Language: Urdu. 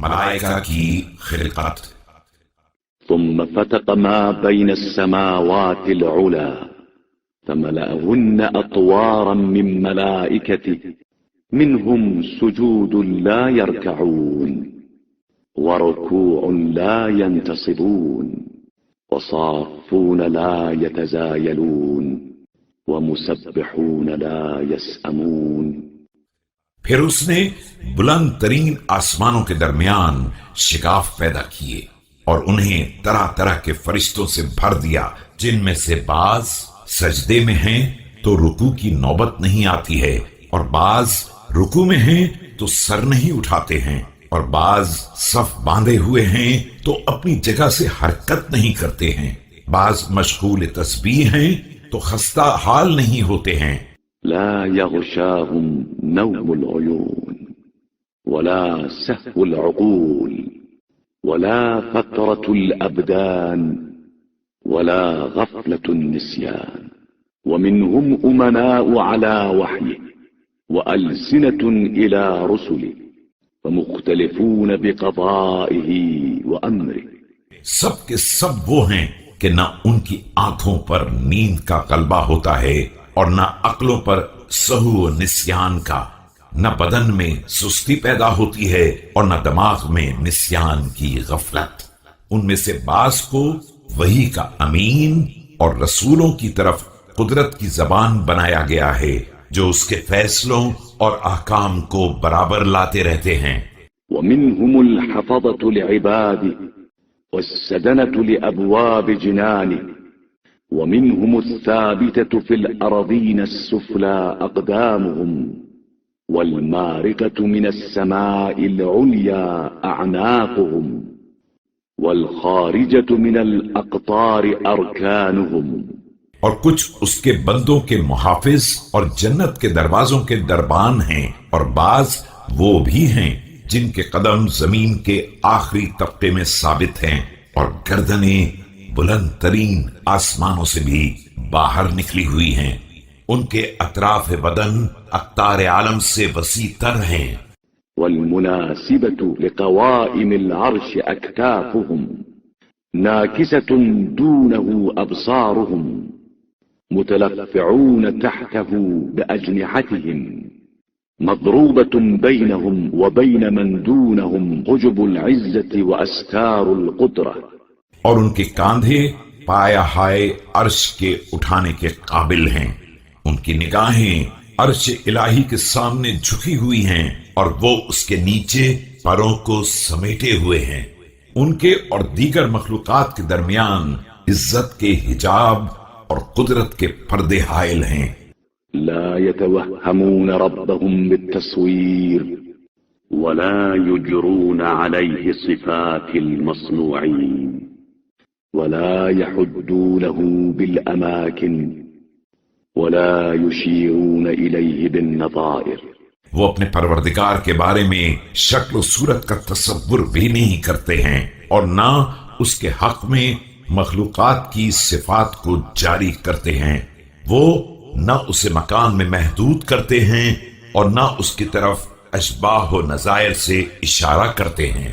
ملائکہ کی خلقت۔ ثم فتق ما بين السماوات العلى فملأهن أطوارا من ملائكته منهم سجود لا يركعون وركوع لا ينتصبون وصافون لا يتزايلون ومسبحون لا يسأمون۔ پھر اس نے بلند ترین آسمانوں کے درمیان شگاف پیدا کیے اور انہیں طرح طرح کے فرشتوں سے بھر دیا، جن میں سے بعض سجدے میں ہیں تو رکوع کی نوبت نہیں آتی ہے، اور بعض رکوع میں ہیں تو سر نہیں اٹھاتے ہیں، اور بعض صف باندھے ہوئے ہیں تو اپنی جگہ سے حرکت نہیں کرتے ہیں، بعض مشغول تسبیح ہیں تو خستہ حال نہیں ہوتے ہیں۔ لا يغشاهم نوم العيون ولا سهو العقول ولا فترة الأبدان ولا غفلة النسيان ومنهم أمناء على وحيه وألسنة إلى رسله فمختلفون بقضائه وأمره۔ سب کے سب وہ ہیں کہ نہ ان کی آنکھوں پر نیند کا غلبہ ہوتا ہے اور نہ عقلوں پر سہو و نسیان کا، نہ بدن میں سستی پیدا ہوتی ہے اور نہ دماغ میں نسیان کی غفلت۔ ان میں سے بعض کو وحی کا امین اور رسولوں کی طرف قدرت کی زبان بنایا گیا ہے، جو اس کے فیصلوں اور احکام کو برابر لاتے رہتے ہیں۔ ومنهم الحفظة لعباده والسدنة لأبواب جنانه ومنهم الثابتة في الأرضين السفلى أقدامهم والمارقة من السماء العليا أعناقهم والخارجة من الأقطار أركانهم۔ اور کچھ اس کے بندوں کے محافظ اور جنت کے دروازوں کے دربان ہیں، اور بعض وہ بھی ہیں جن کے قدم زمین کے آخری طبقے میں ثابت ہیں، اور گردنیں بلند ترین آسمانوں سے بھی باہر نکلی ہوئی ہیں، ان کے اطراف بدن اقطار عالم سے وسیع تر ہیں۔ والمناسبة لقوائم العرش أكتافهم ناكسة دونه أبصارهم متلفعون تحته بأجنحتهم مضروبة بينهم وبين من دونهم حجب العزة وأستار القدرة۔ اور ان کے کاندھے پایا ہائے عرش کے اٹھانے کے قابل ہیں، ان کی نگاہیں عرش الہی کے سامنے جھکی ہوئی ہیں، اور وہ اس کے نیچے پروں کو سمیٹے ہوئے ہیں۔ ان کے اور دیگر مخلوقات کے درمیان عزت کے حجاب اور قدرت کے پردے حائل ہیں۔ لا يتوهمون ربهم بالتصوير ولا يجرون عليه صفات المصنوعين ولا يحدونه بالأماكن ولا يشيرون إليه بالنظائر۔ وہ اپنے پروردگار کے بارے میں شکل و صورت کا تصور بھی نہیں کرتے ہیں، اور نہ اس کے حق میں مخلوقات کی صفات کو جاری کرتے ہیں۔ وہ نہ اسے مکان میں محدود کرتے ہیں اور نہ اس کی طرف اشباہ و نظائر سے اشارہ کرتے ہیں۔